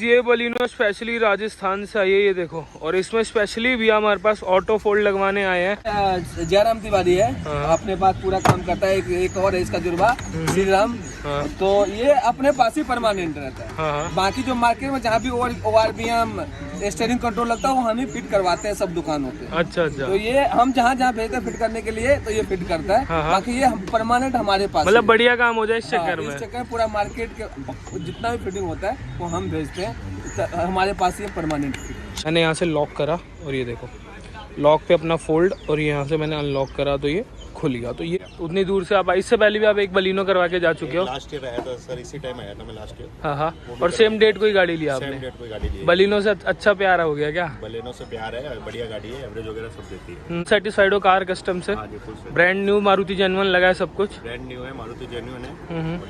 Guys ये Baleno specially Rajasthan से आई है, ये देखो। और इसमें स्पेशली भी हमारे पास ऑटो फोल्ड लगवाने आए हैं। जयराम तिवारी है, अपने पास पूरा काम करता है। एक और है इसका जुर्बा श्री राम। तो ये अपने पास ही परमानेंट रहता है। बाकी जो मार्केट में जहाँ भी ORBM स्टीयरिंग कंट्रोल लगता है वो हम ही फिट करवाते हैं सब दुकानों पे। अच्छा। तो ये हम जहाँ जहाँ भेजते हैं फिट करने के लिए, तो ये फिट करता है। बाकी ये परमानेंट हमारे पास, मतलब बढ़िया काम हो जाए इस चक्कर में। इस चक्कर पूरा मार्केट के जितना भी फिटिंग होता है वो हम भेजते हैं, हमारे पास ये परमानेंट। मैंने यहाँ से लॉक करा और ये देखो लॉक पे अपना फोल्ड, और यहाँ से मैंने अनलॉक करा तो ये खुल गया। तो ये उतनी दूर से आप, इससे पहले भी आप एक बलिनो करवा के जा चुके हो? लास्ट ईयर आया था सर, इसी टाइम आया था मैं लास्ट ईयर। हाँ। और सेम डेट कोई गाड़ी लिया आपने? सेम डेट कोई गाड़ी ली। बलिनो से अच्छा प्यार हो गया क्या? बलिनो से प्यार है, बढ़िया गाड़ी है, एवरेज वगैरह सब देती है। सेटिस्फाइड हो कार कस्टम से? ब्रांड न्यू मारुति जेन्युइन लगा है सब कुछ? ब्रांड न्यू है, मारुति जेन्युइन है।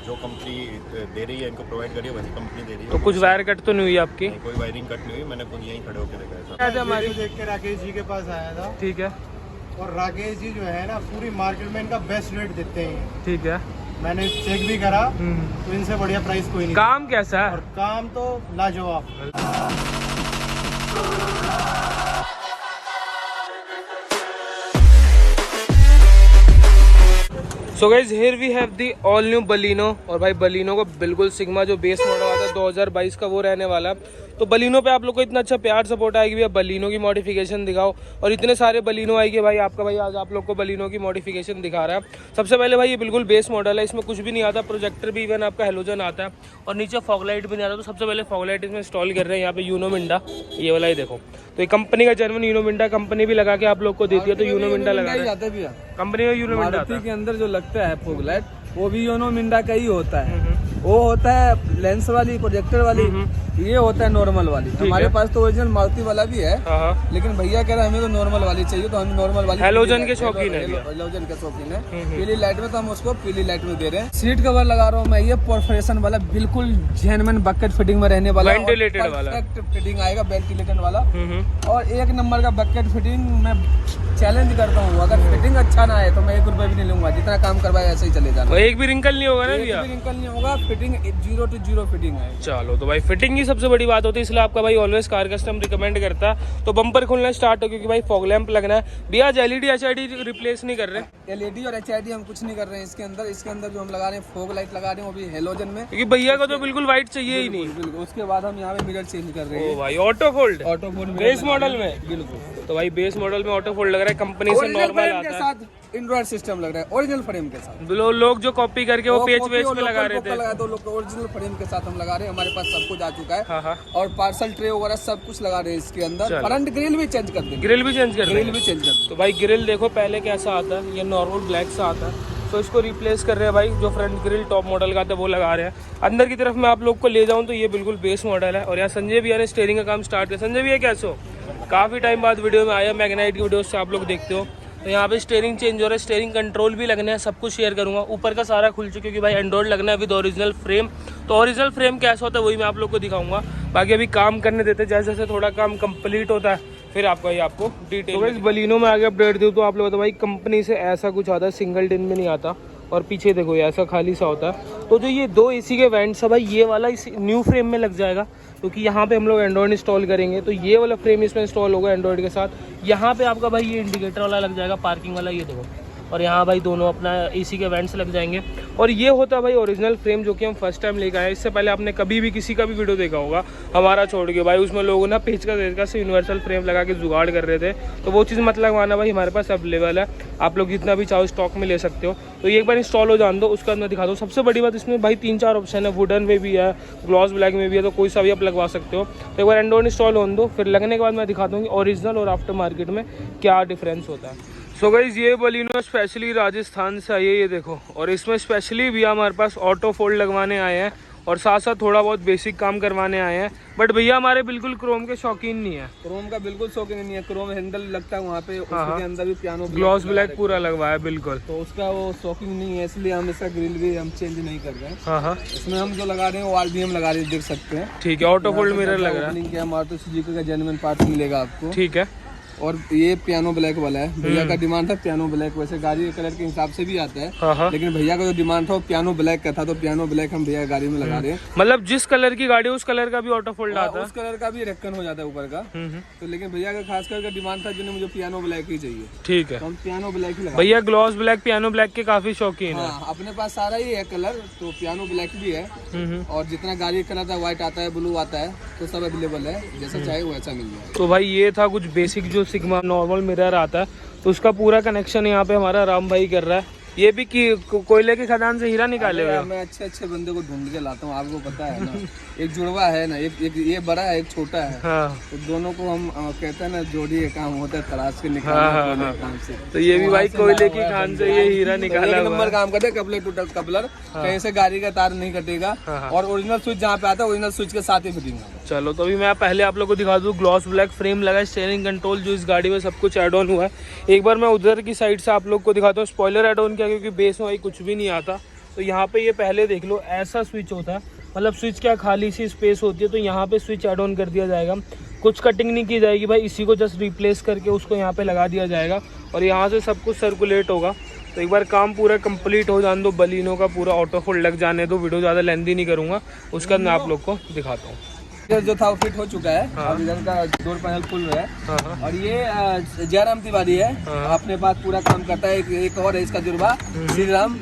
जो कंपनी दे रही है इनको प्रोवाइड कर रही है वही कंपनी दे रही है। तो कुछ वायर कट तो नहीं हुई आपकी? कोई वायरिंग कट नहीं हुई, मैंने खुद यहीं खड़े होकर देखा था। देख के राकेश जी के पास आया था। ठीक है। और राकेश जी जो है ना पूरी मार्केट में इनका बेस्ट रेट देते हैं। ठीक है। मैंने चेक भी करा तो इनसे बढ़िया प्राइस कोई नहीं। काम कैसा है? और काम तो लाजवाब। So guys here we have the all new Baleno. और भाई बलिनो को बिल्कुल सिग्मा जो बेस मॉडल आता है 2022 का वो रहने वाला। तो बलिनो पे आप लोग को इतना अच्छा प्यार सपोर्ट आएगी भैया, बलिनो की मॉडिफिकेशन दिखाओ। और इतने सारे बलिनो आएगी भाई, आपका भाई आज आप लोग को बलिनो की मॉडिफिकेशन दिखा रहा है। सबसे पहले भाई ये बिल्कुल बेस मॉडल है, इसमें कुछ भी नहीं आता। प्रोजेक्टर भी इवन आपका हेलोजन आता है और नीचे फॉगलाइट भी नहीं आता। तो सबसे पहले फॉगलाइट इसमें इंस्टॉल कर रहे हैं यहाँ पे यूनो मिंडा, ये वाला ही देखो। तो ये कंपनी का जेन्युइन यूनो मिंडा कंपनी भी लगा के आप लोग को देती है। तो यूनो मिंडा लगा कंपनी का यूनो मिंडा के अंदर जो लगता है फॉगलाइट वो भी यूनो मिंडा का ही होता है। वो होता है लेंस वाली, प्रोजेक्टर वाली, ये होता है नॉर्मल वाली। हमारे पास तो ओरिजिनल मारुति वाला भी है, लेकिन भैया कह रहे हैं हमें तो नॉर्मल वाली चाहिए, तो हम नॉर्मल वाली हेलोजन के शौकीन है। हेलोजन के शौकीन है। पीली लाइट में तो हम उसको पीली लाइट में दे रहे हैं। सीट कवर लगा रहा हूँ मैं, ये परफोरेशन वाला बिल्कुल जेन्युइन बकेट फिटिंग में रहने वाला, वेंटिलेटेड वाला फिटिंग आएगा, वेंटिलेटेड वाला। और 1 नंबर का बकेट फिटिंग मैं चैलेंज करता हूँ, अगर फिटिंग अच्छा ना है तो मैं 1 रुपए भी नहीं लूंगा, जितना काम करवाया ऐसे ही चले जाना। एक भी रिंकल नहीं होगा ना भैया? रिंकल नहीं होगा, फिटिंग 0 to 0 फिटिंग है। चलो तो भाई फिटिंग की सबसे बड़ी बात होती है, इसलिए आपका भाई ऑलवेज कार कस्टम रिकमेंड करता है। तो बम्पर खुलना स्टार्ट हो, क्योंकि भाई फॉग लैंप लगना है भैया। आज LED HID रिप्लेस नहीं कर रहे? LED और HID हम कुछ नहीं कर रहे हैं इसके अंदर। इसके अंदर जो हम लगा रहे हैं फॉग लाइट लगा रहे हैं वो भी हेलोजन में, क्योंकि भैया को तो बिल्कुल व्हाइट चाहिए ही नहीं। बिल्कुल। उसके बाद हम यहाँ पे मिरर चेंज कर रहे हैं। भाई ऑटो फोल्ड बेस मॉडल में? बिल्कुल। तो भाई बेस मॉडल में ऑटो फोल्ड लग रहा है, कंपनी से नॉर्मल आता है, एंड्रॉइड सिस्टम लग रहा है ओरिजिनल फ्रेम के साथ। लोग जो कॉपी करके वो पेज पे लगा रहे थे, तो लोग ओरिजिनल फ्रेम के साथ हम लगा रहे हैं। हमारे पास सब कुछ आ चुका है। और पार्सल ट्रे वगैरह सब कुछ लगा रहे हैं इसके अंदर। फ्रंट ग्रिल भी चेंज कर देंगे। ग्रिल भी चेंज कर देंगे। तो भाई ग्रिल देखो पहले कैसा आता है, ये नॉर्मल ब्लैक सा आता है, तो इसको रिप्लेस कर रहे हैं भाई। जो फ्रंट ग्रिल टॉप मॉडल का था वो लगा रहे हैं। अंदर की तरफ मैं आप लोग को ले जाऊं तो ये बिल्कुल बेस मॉडल है। और यहाँ संजय भैया ने स्टीयरिंग का काम स्टार्ट किया। संजय भैया कैसे हो? काफ़ी टाइम बाद वीडियो में आया, मैग्नाइट की वीडियो से आप लोग देखते हो। तो यहाँ पे स्टीयरिंग चेंज हो रहा है, स्टीयरिंग कंट्रोल भी लगना है, सब कुछ शेयर करूँगा। ऊपर का सारा खुल चुका है क्योंकि भाई एंड्रॉइड लगना है विद ओरिजिनल फ्रेम। तो ओरिजिनल फ्रेम कैसा होता है वही मैं आप लोग को दिखाऊंगा। बाकी अभी काम करने देते, जैसे जैसे थोड़ा काम कंप्लीट होता है फिर आपको डिटेल। तो इस बलिनो में आगे अपडेट दूँ तो आप लोग भाई कंपनी से ऐसा कुछ आता है, सिंगल टिन में नहीं आता। और पीछे देखो ये ऐसा खाली सा होता है। तो जो ये 2 AC के वेंट्स है भाई, ये वाला इस न्यू फ्रेम में लग जाएगा, क्योंकि यहाँ पे हम लोग एंड्रॉइड इंस्टॉल करेंगे। तो ये वाला फ्रेम इसमें इंस्टॉल होगा एंड्रॉइड के साथ। यहाँ पे आपका भाई ये इंडिकेटर वाला लग जाएगा, पार्किंग वाला, ये देखो। और यहाँ भाई दोनों अपना AC के वेंट्स लग जाएंगे। और ये होता है भाई ओरिजिनल फ्रेम, जो कि हम फर्स्ट टाइम लेकर आए। इससे पहले आपने कभी भी किसी का भी वीडियो देखा होगा हमारा छोड़ के भाई, उसमें लोगों ने पेचकस से यूनिवर्सल फ्रेम लगा के जुगाड़ कर रहे थे। तो वो चीज़ मत लगवाना भाई, हमारे पास अवेलेबल है, आप लोग जितना भी चाहो स्टॉक में ले सकते हो। तो ये एक बार इंस्टॉल हो जान दो, उसके बाद मैं दिखा दूँ। सबसे बड़ी बात इसमें भाई 3-4 ऑप्शन है, वुडन में भी है, ग्लॉस ब्लैक में भी है, तो कोई सा भी आप लगवा सकते हो। तो एक बार एंड्रॉइड इंस्टॉल होने दो, फिर लगने के बाद मैं दिखा दूँगी ओरिजिनल और आफ्टर मार्केट में क्या डिफरेंस होता है। सो गाइज ये बलिनो स्पेशली राजस्थान से आई है, ये देखो। और इसमें स्पेशली भी हमारे पास ऑटो फोल्ड लगवाने आए हैं और साथ साथ थोड़ा बहुत बेसिक काम करवाने आए हैं। बट भैया हमारे बिल्कुल क्रोम के शौकीन नहीं है। क्रोम का बिल्कुल शौकीन नहीं है। क्रोम हैंडल लगता है वहाँ पे, उसके अंदर भी पियानो ग्लॉस ब्लैक पूरा लगवाया बिल्कुल। तो उसका वो शौकीन नहीं है, इसलिए हम इसका ग्रिल भी हम चेंज नहीं कर रहे हैं। हाँ। इसमें हम जो लगा रहे हैं वो RBM लगा रहे हैं, देख सकते हैं। ठीक है, ऑटो फोल्ड मिरर लग रहा है। मारुति सुजुकी का जेन्युइन पार्ट मिलेगा आपको। ठीक है। और ये पियानो ब्लैक वाला है। भैया का डिमांड था पियानो ब्लैक, वैसे गाड़ी के कलर के हिसाब से भी आता है, हाँ। लेकिन भैया का जो डिमांड था वो पियानो ब्लैक का था, तो पियानो ब्लैक हम भैया गाड़ी में लगा रहे हैं। मतलब जिस कलर की गाड़ी है उस कलर का भी ऑटो फोल्ड आता है, उस कलर का भी रेक्कन हो जाता है ऊपर का। तो लेकिन भैया का खास करके डिमांड था जिन्हें मुझे पियानो ब्लैक ही चाहिए, ठीक है। तो हम पियानो ब्लैक ही लगा। भैया ग्लॉस ब्लैक पियानो ब्लैक के काफी शौकीन है। हाँ, अपने पास सारा ही है कलर, तो पियानो ब्लैक भी है और जितना गाड़ी का कलर था व्हाइट आता है, ब्लू आता है, तो सब अवेलेबल है, जैसा चाहे वैसा मिल जाए। तो भाई ये था कुछ बेसिक जो सिग्मा नॉर्मल मिरर आता है, तो उसका पूरा कनेक्शन यहाँ पे हमारा राम भाई कर रहा है। ये भी कि कोयले की खदान से हीरा निकाले हुए। मैं अच्छे अच्छे बंदे को ढूंढ के लाता हूँ, आपको पता है ना। एक जुड़वा है ना, एक ये बड़ा है, एक छोटा है, हाँ। तो दोनों को हम कहते हैं ना जोड़ी का काम होता है, तलाश के निकालना काम से। तो ये भी भाई कोयले की खान से ये हीरा निकाला एक नंबर काम करते हैं। कपलर टूटा कपलर, कहीं से गाड़ी का तार नहीं कटेगा, और ओरिजिनल स्विच जहाँ पे आता है ओरिजिनल स्विच के साथ ही फिटिंग है। चलो तो अभी मैं पहले आप लोग को दिखा दूँ, ग्लॉस ब्लैक फ्रेम लगा है, स्टीयरिंग कंट्रोल जो इस गाड़ी में सब कुछ एड ऑन हुआ है। एक बार मैं उधर की साइड से आप लोग को दिखाता हूँ स्पॉइलर एड ऑन किया, क्योंकि बेस में कुछ भी नहीं आता। तो यहाँ पे ये पहले देख लो ऐसा स्विच होता है, मतलब स्विच क्या खाली सी स्पेस होती है, तो यहाँ पे स्विच एड ऑन कर दिया जाएगा। कुछ कटिंग नहीं की जाएगी भाई, इसी को जस्ट रिप्लेस करके उसको यहाँ पे लगा दिया जाएगा और यहाँ से सब कुछ सर्कुलेट होगा। तो एक बार काम पूरा कंप्लीट हो जाने दो, बलिनो का पूरा ऑटो फोल्ड लग जाने दो, वीडियो ज़्यादा लेंथी नहीं करूँगा, उसका मैं आप लोग को दिखाता हूँ। इधर जो था वो फिट हो चुका है, अब इधर का डोर पैनल खुल रहा है। और ये जयराम तिवारी है, अपने पास पूरा काम करता है। एक और है इसका जुर्बा श्री राम,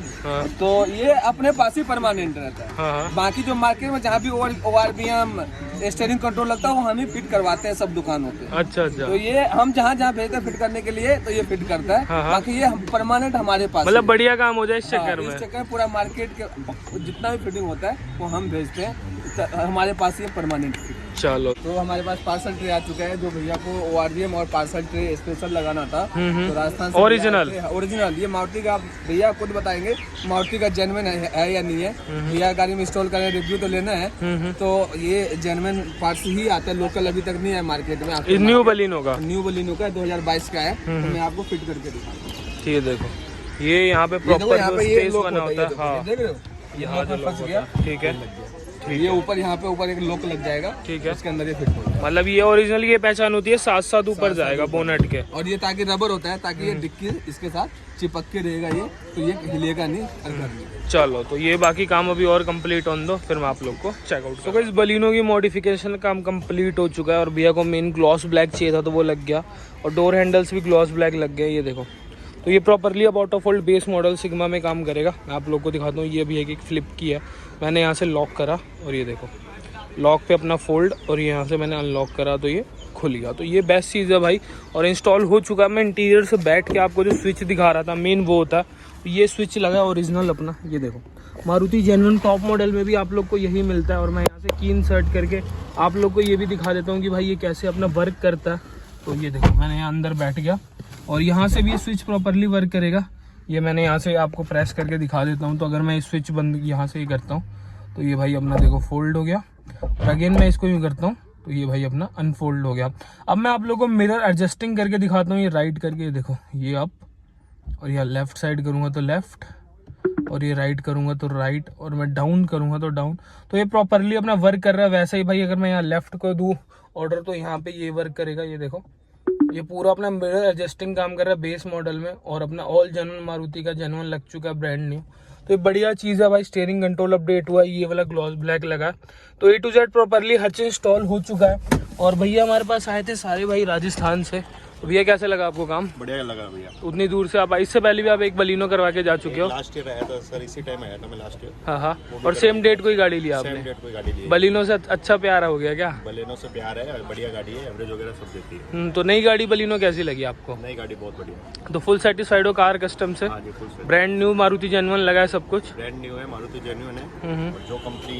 तो ये अपने पास ही परमानेंट रहता है। बाकी जो मार्केट में जहाँ भी ORBM स्टीयरिंग कंट्रोल लगता है वो हम ही फिट करवाते हैं सब दुकानों पे। अच्छा अच्छा। तो ये हम जहाँ जहाँ भेजते हैं फिट करने के लिए, तो ये फिट करता है। बाकी ये परमानेंट हमारे पास, मतलब बढ़िया काम हो जाए इस चक्कर में। इस चक्कर में पूरा मार्केट के जितना भी फिटिंग होता है वो हम भेजते हैं, हमारे पास ये परमानेंट। चलो तो हमारे पास पार्सल ट्रे आ चुका है, जो भैया को ORBM और पार्सल ट्रे स्पेशल लगाना था, तो राजस्थान से ओरिजिनल। ये मारुति का भैया खुद बताएंगे मारुति का जेन्युइन है या नहीं है। भैया गाड़ी में इंस्टॉल करें, रिव्यू तो लेना है, तो ये जेन्युइन पार्ट्स ही आता है, लोकल अभी तक नहीं है मार्केट में। न्यू बलिनो का 2022 का है, तो मैं आपको फिट करके दिखाऊंगा। ठीक है, देखो ये यहाँ पे प्रॉपर स्पेस बना होता है। हाँ, देख रहे हो, यहाँ पे फंस गया। ठीक है, ये ऊपर यहाँ पे ऊपर एक लॉक लग जाएगा, ठीक है, उसके अंदर ये फिट होगा। मतलब ये ओरिजिनल ये पहचान होती है, साथ साथ ऊपर जाएगा बोनेट के। और ये ताकि रबर होता है, ताकि ये डिक्की इसके साथ चिपक के रहेगा, ये तो ये हिलेगा नहीं। चलो तो ये बाकी काम अभी और कंप्लीट होने दो, फिर मैं आप लोग को चेकआउट। तो इस बलिनो की मॉडिफिकेशन काम कंप्लीट हो चुका है और भैया को मेन ग्लॉस ब्लैक चाहिए था तो वो लग गया, और डोर हैंडल्स भी ग्लॉस ब्लैक लग गए, ये देखो। तो ये प्रॉपरली अब auto fold base model sigma में काम करेगा। मैं आप लोग को दिखाता हूँ, ये भी एक फ्लिप की है, मैंने यहाँ से लॉक करा और ये देखो लॉक पे अपना फोल्ड, और यहाँ से मैंने अनलॉक करा तो ये खुल गया। तो ये बेस्ट चीज़ है भाई, और इंस्टॉल हो चुका है। मैं इंटीरियर से बैठ के आपको जो स्विच दिखा रहा था मेन वो होता है, तो ये स्विच लगा ओरिजिनल अपना, ये देखो मारुति जेन्युइन टॉप मॉडल में भी आप लोग को यही मिलता है। और मैं यहाँ से की इंसर्ट करके आप लोग को ये भी दिखा देता हूँ कि भाई ये कैसे अपना वर्क करता है। तो ये देखो मैंने यहाँ अंदर बैठ गया और यहाँ से भी ये स्विच प्रॉपरली वर्क करेगा। ये मैंने यहाँ से आपको प्रेस करके दिखा देता हूँ। तो अगर मैं स्विच बंद यहाँ से ही करता हूँ तो ये भाई अपना देखो फोल्ड हो गया, और अगेन मैं इसको यूँ करता हूँ तो ये भाई अपना अनफोल्ड हो गया। अब मैं आप लोगों को मिरर एडजस्टिंग करके दिखाता हूँ। ये राइट करके, ये देखो ये अप, और ये लेफ्ट साइड करूँगा तो लेफ्ट, और ये राइट करूँगा तो राइट, और मैं डाउन करूँगा तो डाउन। तो ये प्रॉपरली अपना वर्क कर रहा है। वैसे ही भाई अगर मैं यहाँ लेफ्ट को दूँ ऑर्डर तो यहाँ पे ये वर्क करेगा। ये देखो ये पूरा अपना मिरर एडजस्टिंग काम कर रहा है बेस मॉडल में, और अपना ऑल जेन्युइन मारुति का जेन्युइन लग चुका है, ब्रांड न्यू। तो ये बढ़िया चीज़ है भाई। स्टीयरिंग कंट्रोल अपडेट हुआ, ये वाला ग्लॉस ब्लैक लगा, तो A to Z प्रॉपरली हर चीज इंस्टॉल हो चुका है। और भैया हमारे पास आए थे सारे भाई राजस्थान से। तो भैया कैसे लगा आपको काम? बढ़िया लगा भैया। उतनी दूर से आप, इससे पहले भी आप एक बलिनो करवा के जा चुके हो? लास्ट ईयर आया था सर, इसी टाइम आया था मैं लास्ट ईयर। हाँ हाँ, और सेम डेट कोई गाड़ी लिया आपने? सेम डेट कोई गाड़ी ली। बलिनो से अच्छा प्यार हो गया क्या? बलिनो से प्यार है, बढ़िया गाड़ी है, एवरेज वगैरह सब देती है। तो नई गाड़ी बलिनो कैसी लगी आपको? नई गाड़ी बहुत बढ़िया। तो फुल सेटिस्फाइड हो कार कस्टम से? हाँ जी, full brand new Maruti genuine लगा है सब कुछ? ब्रांड न्यू है, मारुति जेन्युइन है, और जो कंपनी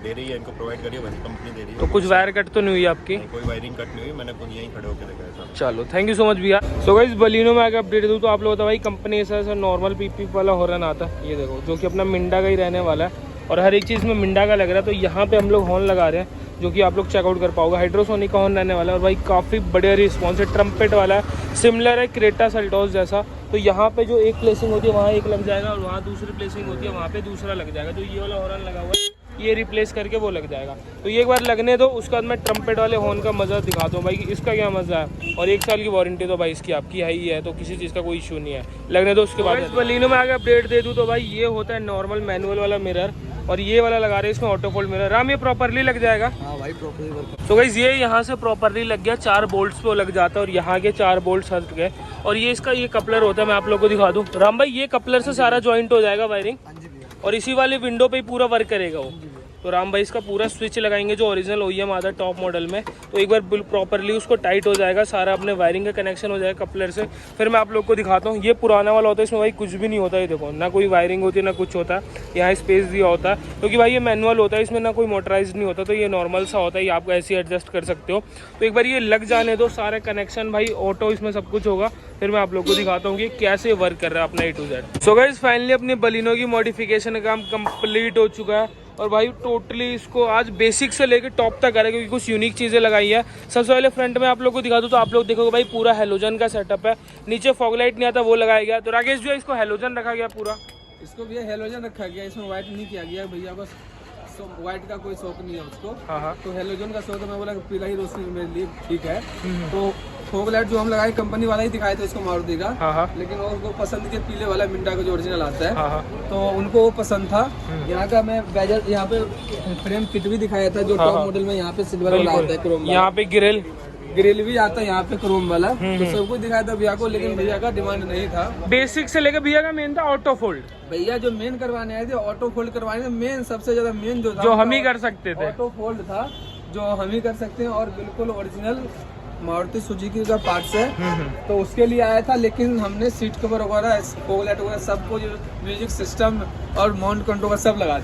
दे रही है इनको प्रोवाइड करी है वही कंपनी दे रही है। तो कुछ वायर कट तो नहीं हुई आपकी? कोई वायरिंग कट नहीं हुई, मैंने खुद यहीं खड़े होकर देखा है। चलो थैंक यू सो मच भैया। सो गाइस बलिनो में अगर अपडेट दूँ तो आप लोग बताओ भाई, कंपनी ऐसा नॉर्मल पीपी वाला हॉर्न आता है, ये देखो, जो कि अपना मिंडा का ही रहने वाला है, और हर एक चीज़ में मिंडा का लग रहा है। तो यहाँ पे हम लोग हॉर्न लगा रहे हैं, जो कि आप लोग चेकआउट कर पाओगे। हाइड्रोसोनिक का हॉर्न रहने वाला है, और भाई काफ़ी बढ़िया रिस्पॉन्स है। ट्रम्पेट वाला है, सिमिलर है क्रेटा सेल्टोस जैसा। तो यहाँ पे जो एक प्लेसिंग होती है वहाँ एक लग जाएगा, और वहाँ दूसरी प्लेसिंग होती है वहाँ पे दूसरा लग जाएगा। जो ये वाला हॉर्न लगा हुआ है ये रिप्लेस करके वो लग जाएगा। तो ये एक बार लगने दो, उसके बाद मैं ट्रम्पेट वाले हॉर्न का मज़ा दिखाता हूँ भाई कि इसका क्या मज़ा है। और 1 साल की वारंटी तो भाई इसकी आपकी है ही है, तो किसी चीज़ का कोई इशू नहीं है। लगने दो, उसके बाद बलिनो में आगे अपडेट दे दूँ तो भाई ये होता है नॉर्मल मैनुअल वाला मिरर, और ये वाला लगा रहे हैं इसमें ऑटो फोल्ड मिरर। राम ये प्रॉपरली लग जाएगा? हाँ भाई प्रॉपर्ली वर्क। तो गाइस ये यहाँ से प्रॉपरली लग गया, 4 बोल्ट्स पे लग जाता है और यहाँ के 4 बोल्ट्स हट गए। और ये इसका ये कपलर होता है, मैं आप लोगों को दिखा दूँ। राम भाई ये कपलर से सारा जॉइंट हो जाएगा वायरिंग, और इसी वाले विंडो पे ही पूरा वर्क करेगा वो। तो राम भाई इसका पूरा स्विच लगाएंगे जो ओरिजिनल OEM आता है टॉप मॉडल में, तो एक बार प्रॉपरली उसको टाइट हो जाएगा, सारा अपने वायरिंग का कनेक्शन हो जाएगा कपलर से। फिर मैं आप लोग को दिखाता हूँ। ये पुराना वाला होता है, इसमें भाई कुछ भी नहीं होता है, देखो ना कोई वायरिंग होती है ना कुछ होता है। यहाँ स्पेस दिया होता है क्योंकि भाई ये मैनुअल होता है, इसमें ना कोई मोटराइज नहीं होता, तो ये नॉर्मल सा होता है, ये आप ऐसे एडजस्ट कर सकते हो। तो एक बार ये लग जाने दो, सारे कनेक्शन भाई ऑटो इसमें सब कुछ होगा, फिर मैं आप लोग को दिखाता हूँ कि कैसे वर्क कर रहा है अपना A to Z। So guys finally अपने बलिनो की मॉडिफिकेशन का काम कंप्लीट हो चुका है, और भाई टोटली इसको आज बेसिक से लेके टॉप तक करें क्योंकि कुछ यूनिक चीज़ें लगाई है। सबसे पहले फ्रंट में आप लोग को दिखा दूँ तो आप लोग देखोगे भाई पूरा हेलोजन का सेटअप है, नीचे फॉग लाइट नहीं आता वो लगाया गया। तो राकेश जो है इसको हेलोजन रखा गया पूरा, इसको भी हेलोजन रखा गया, इसमें व्हाइट नहीं किया गया भैया, बस व्हाइट का कोई शौक नहीं है उसको। हाँ। तो हेलोजन का शौक है, मैं बोला पीला ही रोशनी मेरे लिए ठीक है। तो फॉग लाइट जो हम लगाए कंपनी वाला ही दिखाए थे उसको मारुति का, लेकिन उनको पसंद के पीले वाला मिंटा का जो ओरिजिनल आता है, तो उनको वो पसंद था। यहाँ का मैं बैजर यहाँ पे फ्रेम किट भी दिखाया था जो टॉप मॉडल में यहाँ पे सिल्वर वाला आता है, क्रोम, यहाँ पे ग्रिल भी आता है यहाँ पे क्रोम वाला, तो सब कुछ दिखाया था भैया को, लेकिन भैया का डिमांड नहीं था। बेसिक से लेकर भैया का मेन था ऑटो फोल्ड। भैया जो मेन करवाने आए थे ऑटो फोल्ड करवाने थे, मेन सबसे ज्यादा मेन जो था जो हम ही कर सकते थे, ऑटो फोल्ड था जो हम ही कर सकते हैं, और बिल्कुल ओरिजिनल मारुति सुजुकी का पार्ट्स है, तो उसके लिए आया था। लेकिन हमने सीट कवर वगैरह फॉग लाइट वगैरह सब कुछ, म्यूजिक सिस्टम और माउंट कंट्रोल सब लगा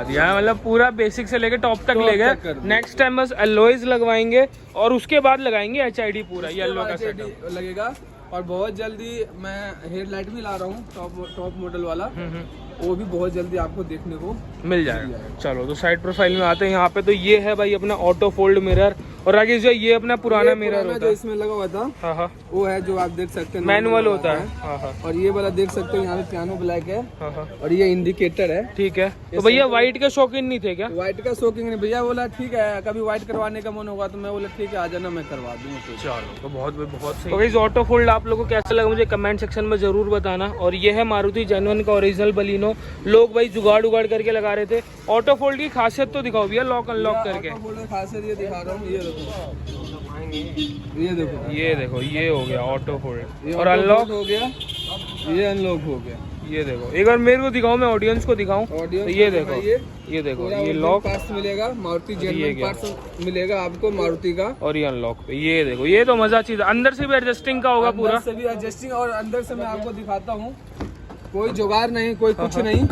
दिया, मतलब पूरा बेसिक से लेकर टॉप तक ले गए। नेक्स्ट टाइम बस एलॉयज लगवाएंगे और उसके बाद लगाएंगे HID पूरा येलो का सेटअप लगेगा। और बहुत जल्दी मैं हेडलाइट भी ला रहा हूँ टॉप मॉडल वाला, वो भी बहुत जल्दी आपको देखने को मिल जाएगा। चलो तो साइड प्रोफाइल में आते हैं। यहाँ पे तो ये है भाई अपना ऑटो फोल्ड मिरर, और राकेश जी ये अपना पुराना मिरर होता है जो इसमें लगा हुआ था। हाँ, वो है जो आप देख सकते हैं, मैनुअल होता है। और ये वाला देख सकते हो यहाँ पे पियानो ब्लैक है, और ये इंडिकेटर है। ठीक है, तो भैया व्हाइट के शौकीन नहीं थे क्या? व्हाइट का शौकीन नहीं भैया, बोला ठीक है कभी व्हाइट करवाने का मन होगा तो मैं बोला ठीक है आ जाना, मैं करवा दूंगा। चलो तो बहुत सही। तो ऑटो फोल्ड आप लोगों को कैसा लगा मुझे कमेंट सेक्शन में जरूर बताना। और ये है मारुति जेन्युइन का ओरिजिनल बलिनो, लोग भाई जुगाड़ उगाड़ करके लगा रहे थे। ऑटो फोल्ड की खासियत तो दिखाओ भैया, लॉक अनलॉक करके। ऑटो फोल्ड की खासियत ये दिखा रहा हूँ, ये देखो ये हो गया ऑटो फोल्ड, और अनलॉक हो गया, ये अनलॉक हो गया। ये देखो एक बार मेरे को दिखाओ, मैं ऑडियंस को दिखाऊं। तो ये देखो ये लॉक पार्ट्स मिलेगा, मारुति जेन्युइन पार्ट्स मिलेगा आपको मारुति का, और ये अनलॉक पे ये देखो, ये तो मजा चीज। अंदर से भी एडजस्टिंग का होगा पूरा, अंदर से भी एडजस्टिंग, और अंदर से मैं आपको दिखाता हूँ, कोई जुगाड़ नहीं, कोई कुछ नहीं,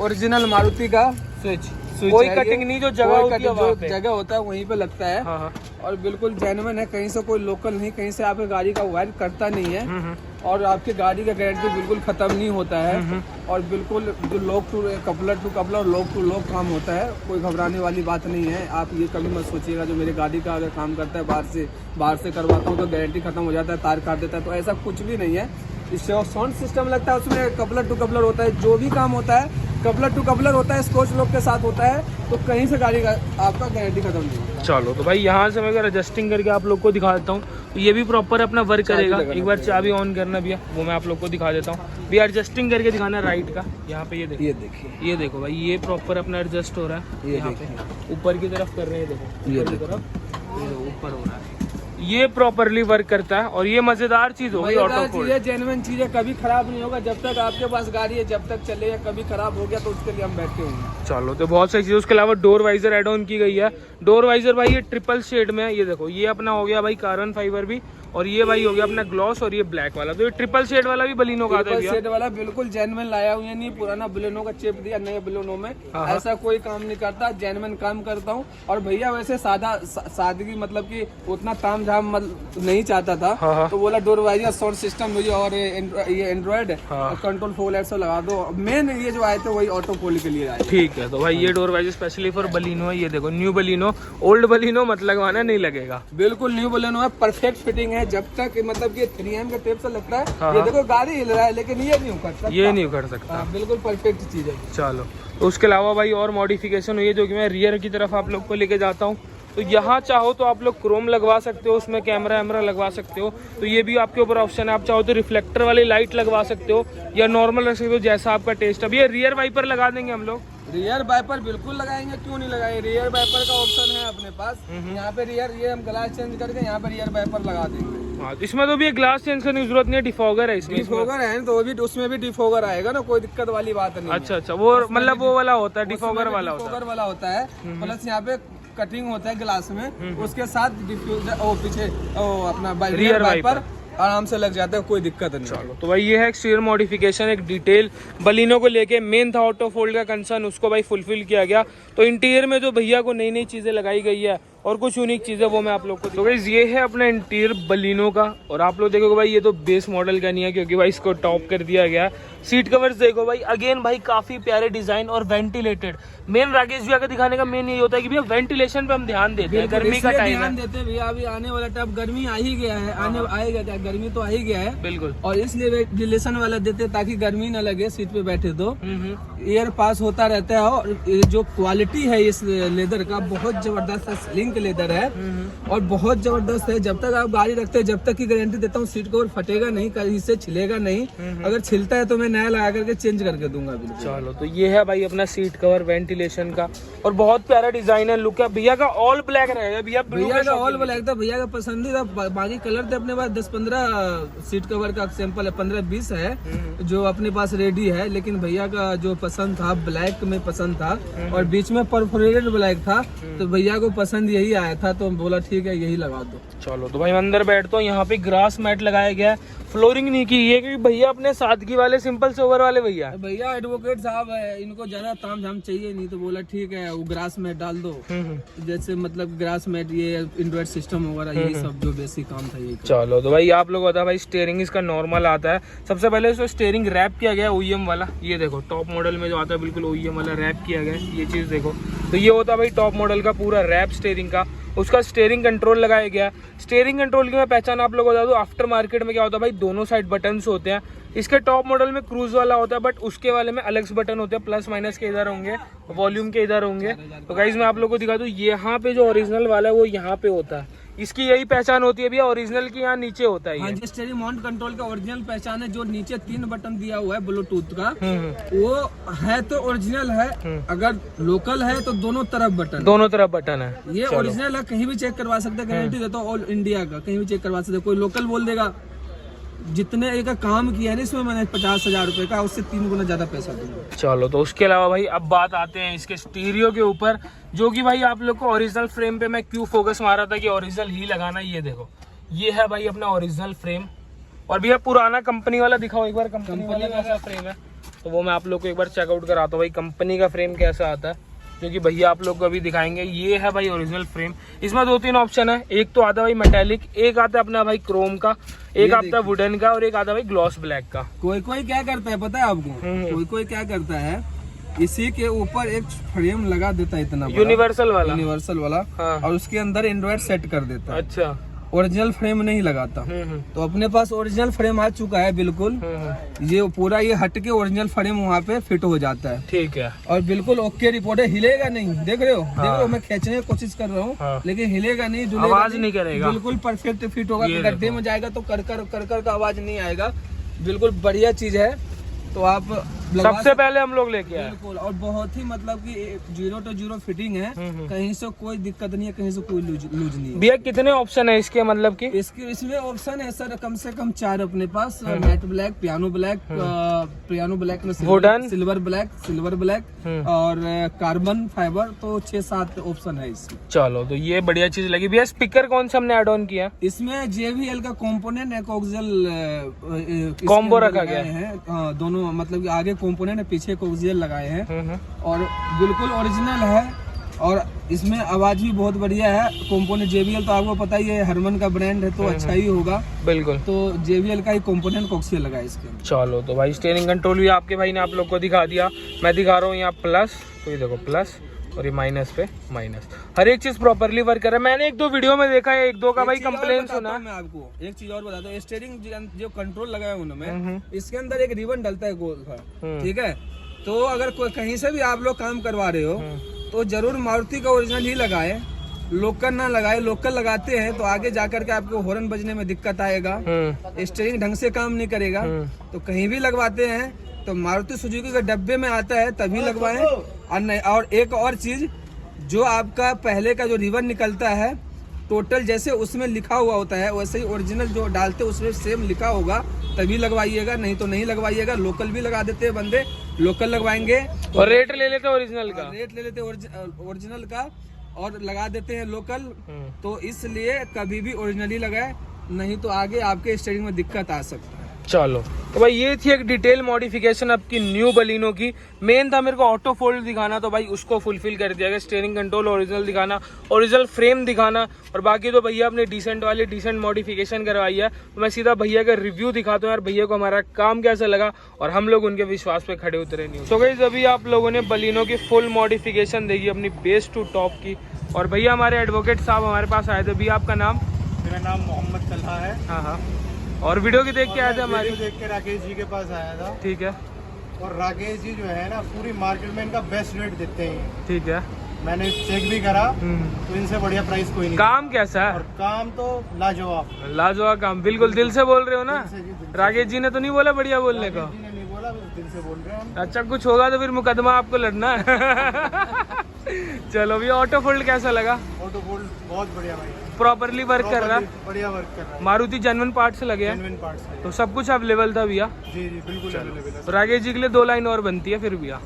ओरिजिनल मारुति का स्विच, कोई कटिंग नहीं, जो जगह होता है वहीं पे लगता है। और बिल्कुल जेन्युइन है, कहीं से कोई लोकल नहीं, कहीं से आपकी गाड़ी का वायर कटता नहीं है, और आपकी गाड़ी का गारंटी बिल्कुल खत्म नहीं होता है। और बिल्कुल जो lock to coupler lock to lock काम होता है, कोई घबराने वाली बात नहीं है। आप ये कभी मत सोचिएगा जो मेरी गाड़ी का अगर काम करता है बाहर से करवाता हूँ तो गारंटी खत्म हो जाता है, तार काट देता है, तो ऐसा कुछ भी नहीं है। इससे साउंड सिस्टम लगता है, उसमें कपलर टू कपलर होता है, जो भी काम होता है कपलर टू कपलर होता है, स्कॉच लॉक के साथ होता है, तो कहीं से गाड़ी का आपका गारंटी खत्म नहीं होता। चलो तो भाई यहाँ से मैं अगर एडजस्टिंग करके आप लोग को दिखा देता हूँ, तो ये भी प्रॉपर अपना वर्क करेगा। एक बार चाबी ऑन करना भैया, वो मैं आप लोग को दिखा देता हूँ भैया। एडजस्टिंग करके दिखाना राइट का, यहाँ पे ये देखो भाई, ये प्रॉपर अपना एडजस्ट हो रहा है। यहाँ पे ऊपर की तरफ कर रहे हैं, देखो ऊपर की तरफ ऊपर हो रहा है, ये प्रॉपरली वर्क करता है। और ये मजेदार चीज होगी, ऑटो फोल्ड जेन्युइन चीज है, कभी खराब नहीं होगा जब तक आपके पास गाड़ी है, जब तक चलेगा। कभी खराब हो गया तो उसके लिए हम बैठे होंगे। चलो तो बहुत सारी चीज़। उसके अलावा डोर वाइजर एड ऑन की गई है। डोर वाइजर भाई ये ट्रिपल शेड में है, ये देखो ये अपना हो गया भाई कार्बन फाइबर भी, और ये भाई हो गया अपना ग्लॉस, और ये ब्लैक वाला। तो ये ट्रिपल शेड वाला भी बलिनो का आता है, शेड वाला बिल्कुल जेन्युइन लाया हुआ, नहीं पुराना बलिनो का चिप दिया नए बलिनो में, ऐसा कोई काम नहीं करता, जेन्युइन काम करता हूँ। और भैया वैसे सादगी मतलब कि उतना ताम झाम नहीं चाहता था, तो बोला डोर वाइजर साउंड सिस्टम मुझे और ये एंड्रॉइड कंट्रोल फॉग लाइट सब लगा दो। मेन ये जो आए थे वही ऑटो फोल्ड के लिए आए। ठीक ठीक है, तो भाई ये door wise specially for Baleno है। ये देखो न्यू बलिनो, ओल्ड बलिनो मत लगवाना, नहीं लगेगा। बिल्कुल न्यू बलिनो है, परफेक्ट फिटिंग है। जब तक मतलब ये 3M का टेप से लगता है, हाँ, ये देखो गाड़ी हिल रहा है लेकिन ये नहीं उखड़ सकता, ये नहीं उखड़ सकता। बिल्कुल परफेक्ट चीज है। चलो, तो उसके अलावा भाई और मॉडिफिकेशन हुई है जो कि मैं रियर की तरफ आप लोग को लेके जाता हूँ। तो यहाँ चाहो तो आप लोग क्रोम लगवा सकते हो, उसमें कैमरा वैमरा लगवा सकते हो, तो ये भी आपके ऊपर ऑप्शन है। आप चाहो तो रिफ्लेक्टर वाली लाइट लगवा सकते हो या नॉर्मल रख सकते हो, जैसा आपका टेस्ट। अब ये रियर वाइपर लगा देंगे हम लोग। रियर वाइपर बिल्कुल लगाएंगे, क्यों नहीं लगाएंगे। रियर वाइपर का ऑप्शन है अपने पास। यहाँ पे रियर, ये हम ग्लास चेंज करके यहाँ पे रियर वाइपर लगा देंगे। हाँ, इसमें तो भी एक ग्लास चेंज करने की जरूरत नहीं है, डिफॉगर है इसमें। डिफॉगर है तो भी उसमें भी डिफॉगर आएगा ना, कोई दिक्कत वाली बात नहीं। अच्छा, वो मतलब वो वाला होता है, डिफॉगर वाला होता है। प्लस यहाँ पे कटिंग होता है ग्लास में, उसके साथ डिफ्यूजर पीछे अपना रियर वाइपर आराम से लग जाता है, कोई दिक्कत नहीं। चलो, तो भाई ये है एक्सटीरियर मॉडिफिकेशन, एक डिटेल बलिनो को लेके। मेन था ऑटो फोल्ड का कंसर्न, उसको भाई फुलफिल किया गया। तो इंटीरियर में जो भैया को नई नई चीजें लगाई गई है और कुछ यूनिक चीजें, वो मैं आप लोग को। तो गाइस ये है अपना इंटीरियर बलिनो का। और आप लोग देखोगे भाई ये तो बेस मॉडल का नहीं है, क्योंकि भाई इसको टॉप कर दिया गया। सीट कवर्स देखो भाई, अगेन भाई काफी प्यारे डिजाइन और वेंटिलेटेड। मेन राकेश भैया का दिखाने का मेन यही होता है कि भैया वेंटिलेशन पे हम ध्यान देते हैं। गर्मी का टाइम ध्यान देते हैं भैया, अभी आने वाला टाइम गर्मी आ ही गया है, आएगा क्या, गर्मी तो आ ही गया है बिल्कुल। और इसलिए वेंटिलेशन वाला देते हैं ताकि गर्मी ना लगे सीट पे बैठे तो एयर पास होता रहता है। और जो क्वालिटी है इस लेदर का, बहुत जबरदस्त है, स्लिंक लेदर है और बहुत जबरदस्त है। जब तक आप गाड़ी रखते हैं, जब तक की गारंटी देता हूँ, सीट कवर फटेगा नहीं, कहीं से छिलेगा नहीं। अगर छिलता है तो मैं नया लगा करके चेंज करके दूंगा बिल्कुल। चलो, तो ये है भाई अपना सीट कवर वेंटिलेशन का, और बहुत प्यारा डिजाइन है, लुक है। भैया का ऑल ब्लैक रहेगा, भैया का ऑल ब्लैक था, भैया का पसंदीदा। बाकी कलर थे अपने पास 10-15 सीट कवर का सैंपल है, 15-20 है जो अपने पास रेडी है। लेकिन भैया का जो पसंद था ब्लैक में पसंद था और बीच में परफोरेटेड ब्लैक था, तो भैया को पसंद यही आया था, तो बोला ठीक है यही लगा दो। चलो, तो भाई मैं अंदर बैठता हूँ। यहाँ पे ग्रास मैट लगाया गया है, फ्लोरिंग नहीं की है, क्योंकि भैया अपने सादगी वाले, सिंपल सोवर वाले भैया एडवोकेट साहब है, इनको ज्यादा ताम झाम चाहिए नहीं, तो बोला ठीक है वो ग्रास मैट डाल दो। जैसे मतलब ग्रास मैट, ये एंड्रॉइड सिस्टम वगैरह, यही सब जो बेसिक काम था यही। चलो, तो भाई आप लोग बता, भाई स्टीयरिंग इसका नॉर्मल आता है। सबसे पहले इसको स्टीयरिंग रैप किया गया OEM वाला। ये देखो टॉप मॉडल में जो आता है बिल्कुल OEM वाला रैप किया गया है, ये चीज देखो। तो ये होता है भाई टॉप मॉडल का पूरा रैप स्टीयरिंग का। उसका स्टीयरिंग कंट्रोल लगाया गया। स्टीयरिंग कंट्रोल की मैं पहचान आप लोगों को बता दूं, आफ्टर मार्केट में क्या होता है भाई, दोनों साइड बटन्स होते हैं। इसके टॉप मॉडल में क्रूज वाला होता है, बट उसके वाले में अलग से बटन होते हैं, प्लस माइनस के इधर होंगे, वॉल्यूम के इधर होंगे। तो गाइज मैं आप लोगों को दिखा दूं, यहाँ पे जो ओरिजिनल वाला है वो यहाँ पे होता है। इसकी यही पहचान होती है भैया, ओरिजिनल की यहाँ नीचे होता है। हाँ, स्टीयरिंग माउंट कंट्रोल का ओरिजिनल पहचान है, जो नीचे 3 बटन दिया हुआ है ब्लूटूथ का, वो है तो ओरिजिनल है। अगर लोकल है तो दोनों तरफ बटन है। ये ओरिजिनल है, कहीं भी चेक करवा सकते हैं, गारंटी देता हूँ ऑल इंडिया का, कहीं भी चेक करवा सकते हैं। कोई लोकल बोल देगा, जितने एक काम किया है इसमें मैंने 50,000 रुपए का, उससे 3 गुना ज्यादा पैसा दूंगा। चलो, तो उसके अलावा भाई अब बात आते हैं इसके स्टीरियो के ऊपर, जो कि भाई आप लोग को ओरिजिनल फ्रेम पे मैं क्यों फोकस मारा था कि ओरिजिनल ही लगाना। ये देखो, ये है भाई अपना ओरिजिनल फ्रेम। और भैया पुराना कंपनी वाला दिखाओ एक बार, कंपनी वाला कैसा फ्रेम है, तो वो मैं आप लोग को एक बार चेकआउट कराता हूँ भाई, कंपनी का फ्रेम कैसा आता है, क्योंकि भैया आप लोग को अभी दिखाएंगे। ये है भाई ओरिजिनल फ्रेम। इसमें 2-3 ऑप्शन है, एक तो आता है भाई मेटेलिक, एक आता है अपना भाई क्रोम का, एक आता है वुडन का, और एक आता है भाई ग्लॉस ब्लैक का। कोई क्या करता है पता है आपको, कोई क्या करता है, इसी के ऊपर एक फ्रेम लगा देता है इतना यूनिवर्सल वाला, हाँ। और उसके अंदर एंड्रॉइड सेट कर देता है। अच्छा, ओरिजिनल फ्रेम नहीं लगाता। तो अपने पास ओरिजिनल फ्रेम आ चुका है बिल्कुल। ये पूरा ये हट के ओरिजिनल फ्रेम वहाँ पे फिट हो जाता है। ठीक है, और बिल्कुल ओके रिपोर्ट है, हिलेगा नहीं। देख रहे हो, देख रहे हो, मैं खींचने की कोशिश कर रहा हूँ, लेकिन हिलेगा नहीं, आवाज नहीं करेगा, बिल्कुल परफेक्ट फिट होगा। गड्ढे में जाएगा तो कर का आवाज नहीं आएगा, बिल्कुल बढ़िया चीज है। तो आप सबसे पहले हम लोग लेके आए, बिल्कुल, और बहुत ही मतलब कि 0 to 0 फिटिंग है, कहीं से कोई दिक्कत नहीं है, कहीं से कोई लूज नहीं है। भैया कितने ऑप्शन है इसके, मतलब कि इसमें ऑप्शन है सर कम से कम 4 अपने पास। मैट ब्लैक, पियानो ब्लैक में वुडन, सिल्वर ब्लैक और कार्बन फाइबर, तो 6-7 ऑप्शन है इसमें। चलो, तो ये बढ़िया चीज लगी। भैया स्पीकर कौन सा हमने ऐड ऑन किया, इसमें JBL का कॉम्पोनेंट है, कोक्सियल कॉम्बो रखा गया है। दोनों मतलब आगे कॉम्पोनेंट है, पीछे कोक्सियल लगाए हैं और बिल्कुल ओरिजिनल है। और इसमें आवाज भी बहुत बढ़िया है। कंपोनेंट JBL तो आपको पता ही है, हरमन का ब्रांड है तो अच्छा ही होगा। बिल्कुल। तो JBL का ही कंपोनेंट कोक्सियल लगा है इसके अंदर। चलो तो भाई स्टीयरिंग कंट्रोल भी आपके भाई ने आप लोग को दिखा दिया। मैं दिखा रहा हूँ यहाँ प्लस, तो ये देखो प्लस, और ये माइनस पे माइनस, हर एक चीज प्रॉपरली वर्क कर रहा है। मैंने एक दो वीडियो में देखा है, एक दो का भाई कंप्लेन सुना। मैं आपको एक चीज और बताता हूँ, स्टीयरिंग जो कंट्रोल लगाया हूँ ना मैं, इसके अंदर एक रिबन डलता है गोल का, ठीक है। तो अगर कोई कहीं से भी आप लोग काम करवा रहे हो तो जरूर मारुति का ओरिजिनल ही लगाए, लोकल ना लगाए। लोकल लगाते हैं तो आगे जाकर के आपको हॉर्न बजने में दिक्कत आएगा, स्टीयरिंग ढंग से काम नहीं करेगा। तो कहीं भी लगवाते हैं तो मारुति सुजुकी के डब्बे में आता है तभी लगवाएं। और नहीं, और एक और चीज, जो आपका पहले का जो रिबन निकलता है टोटल जैसे उसमें लिखा हुआ होता है वैसे ही ओरिजिनल जो डालते उसमें सेम लिखा होगा तभी लगवाइएगा, नहीं तो नहीं लगवाइएगा। लोकल भी लगा देते हैं बंदे, लोकल लगवाएंगे और रेट ले लेते ओरिजिनल का, रेट ले लेते ओरिजिनल का और लगा देते हैं लोकल। तो इसलिए कभी भी ओरिजिनली लगाए, नहीं तो आगे आपके स्टीयरिंग में दिक्कत आ सकता है। चलो तो भाई ये थी एक डिटेल मॉडिफिकेशन आपकी न्यू बलिनो की। मेन था मेरे को ऑटो फोल्ड दिखाना, तो भाई उसको फुलफिल कर दिया गया। स्टीयरिंग कंट्रोल ओरिजिनल दिखाना, ओरिजिनल फ्रेम दिखाना, और बाकी तो भैया अपने डिसेंट वाली डिसेंट मॉडिफिकेशन करवाई है। तो मैं सीधा भैया का रिव्यू दिखाता हूँ यार, भैया को हमारा काम कैसा लगा और हम लोग उनके विश्वास पे खड़े उतरे नहीं। तो गाइस अभी आप लोगों ने बलिनो की फुल मॉडिफिकेशन देखी अपनी बेस टू टॉप की। और भैया हमारे एडवोकेट साहब हमारे पास आए थे। भैया आपका नाम? मेरा नाम मोहम्मद तलहा है। हाँ हाँ। और वीडियो की देख के आए थे हमारी? देख के राकेश जी के पास आया था। ठीक है। और राकेश जी जो है ना पूरी मार्केट में इनका बेस्ट रेट देते हैं। ठीक है। मैंने चेक भी करा तो इनसे बढ़िया प्राइस कोई नहीं। काम कैसा है? और काम तो लाजवाब, लाजवाब काम। बिल्कुल दिल से बोल रहे हो ना? दिल से। राकेश जी ने तो नहीं बोला बढ़िया बोलने का? राकेश जी ने नहीं बोला, बस दिल से बोल रहे हैं हम। अच्छा कुछ होगा तो फिर मुकदमा आपको लड़ना है। चलो भैया ऑटो फोल्ड कैसा लगा? ऑटो फोल्ड बहुत बढ़िया भाई, प्रॉपरली वर्क कर रहा है? बढ़िया वर्क कर रहा है। मारुति जेन्युइन पार्ट से लगे हैं जेन्युइन पार्ट्स है। तो सब कुछ अवेलेबल था भैया? जी जी बिल्कुल अवेलेबल है। राकेश जी के लिए 2 लाइन और बनती है फिर भैया।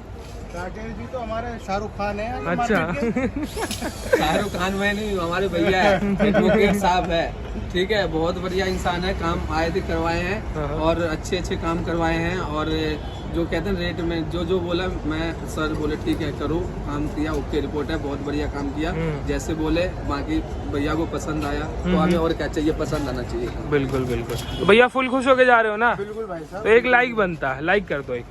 राकेश जी तो हमारे शाहरुख खान है। अच्छा। शाहरुख खान में नहीं, हमारे भैया है, एडवोकेट साहब है, ठीक है। बहुत बढ़िया इंसान है, काम आए थे करवाए हैं और अच्छे अच्छे काम करवाए हैं। और जो कहते हैं रेट में जो बोला, मैं सर बोले ठीक है करो, काम किया, ओके रिपोर्ट है, बहुत बढ़िया काम किया जैसे बोले। बाकी भैया को पसंद आया तो हमें और क्या चाहिए, पसंद आना चाहिए। बिल्कुल बिल्कुल। तो भैया फुल खुश होके जा रहे हो ना? बिल्कुल भाई साहब। तो एक लाइक बनता है, लाइक कर दो एक।